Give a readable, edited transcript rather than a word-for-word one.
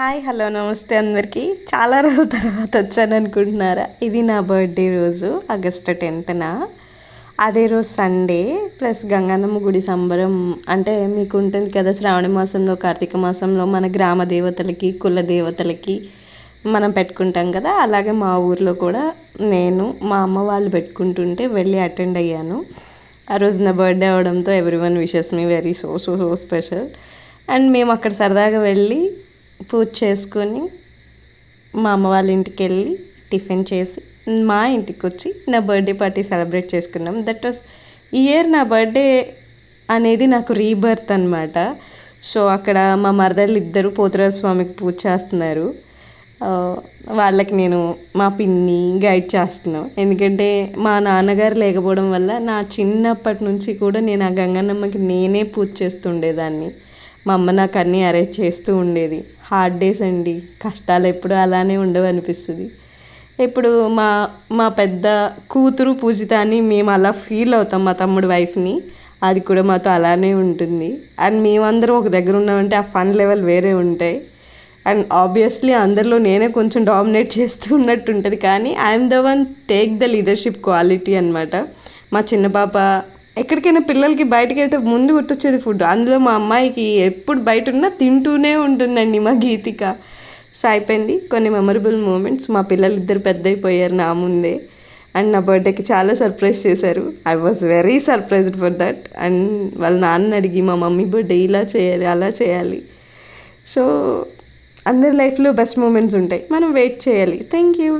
Hi hello నమస్తే అందరికీ. చాలా రోజుల తర్వాత వచ్చాను అనుకుంటున్నారా? ఇది నా బర్త్డే రోజు ఆగస్టు 10న. అదే రోజు సండే ప్లస్ గంగానమ్మ గుడి సంబరం. అంటే మీకు ఉంటుంది కదా, శ్రావణ మాసంలో కార్తీక మాసంలో మన గ్రామ దేవతలకి కుల దేవతలకి మనం పెట్టుకుంటాం కదా. అలాగే మా ఊర్లో కూడా నేను మా అమ్మ వాళ్ళు పెట్టుకుంటుంటే వెళ్ళి అటెండ్ అయ్యాను. ఆ రోజు నా బర్త్డే అవడంతో everyone wishes me very so so so special. And మేము అక్కడ సరదాగా వెళ్ళి పూజ చేసుకొని మా అమ్మ వాళ్ళ ఇంటికి వెళ్ళి టిఫిన్ చేసి మా ఇంటికి వచ్చి నా బర్త్డే పార్టీ సెలబ్రేట్ చేసుకున్నాం. దట్ వాస్ ఇయర్ నా బర్త్డే అనేది నాకు రీబర్త్ అనమాట. సో అక్కడ మా మరదళ్ళు ఇద్దరు పోతురాజు స్వామికి పూజ చేస్తున్నారు. వాళ్ళకి నేను మా పిన్ని గైడ్ చేస్తున్నాను. ఎందుకంటే మా నాన్నగారు లేకపోవడం వల్ల నా చిన్నప్పటి నుంచి కూడా నేను ఆ గంగన్నమ్మకి నేనే పూజ చేస్తుండేదాన్ని. మా అమ్మ నాకు అన్నీ అరేంజ్ చేస్తూ ఉండేది. హార్డ్ డేస్ అండి, కష్టాలు ఎప్పుడు అలానే ఉండవు అనిపిస్తుంది. ఇప్పుడు మా మా పెద్ద కూతురు పూజిత అని మేము అలా ఫీల్ అవుతాం. మా తమ్ముడు వైఫ్ని, అది కూడా మాతో అలానే ఉంటుంది. అండ్ మేమందరం ఒక దగ్గర ఉన్నామంటే ఆ ఫన్ లెవెల్ వేరే ఉంటాయి. అండ్ ఆబ్వియస్లీ అందరిలో నేనే కొంచెం డామినేట్ చేస్తూ ఉన్నట్టు ఉంటుంది, కానీ I'm the one take the leadership quality అనమాట. మా చిన్న పాప ఎక్కడికైనా పిల్లలకి బయటకు వెళ్తే ముందు గుర్తొచ్చేది ఫుడ్. అందులో మా అమ్మాయికి ఎప్పుడు బయట ఉన్నా తింటూనే ఉంటుందండి మా గీతిక. సో అయిపోయింది కొన్ని మెమరబుల్ మూమెంట్స్. మా పిల్లలు ఇద్దరు పెద్ద అయిపోయారు నా ముందే. అండ్ నా బర్త్డేకి చాలా సర్ప్రైజ్ చేశారు. I was very surprised for that. And వాళ్ళ నాన్న అడిగి మా మమ్మీ బర్త్డే ఇలా చేయాలి అలా చేయాలి. సో అందరి లైఫ్లో బెస్ట్ మూమెంట్స్ ఉంటాయి, మనం వెయిట్ చేయాలి. Thank you.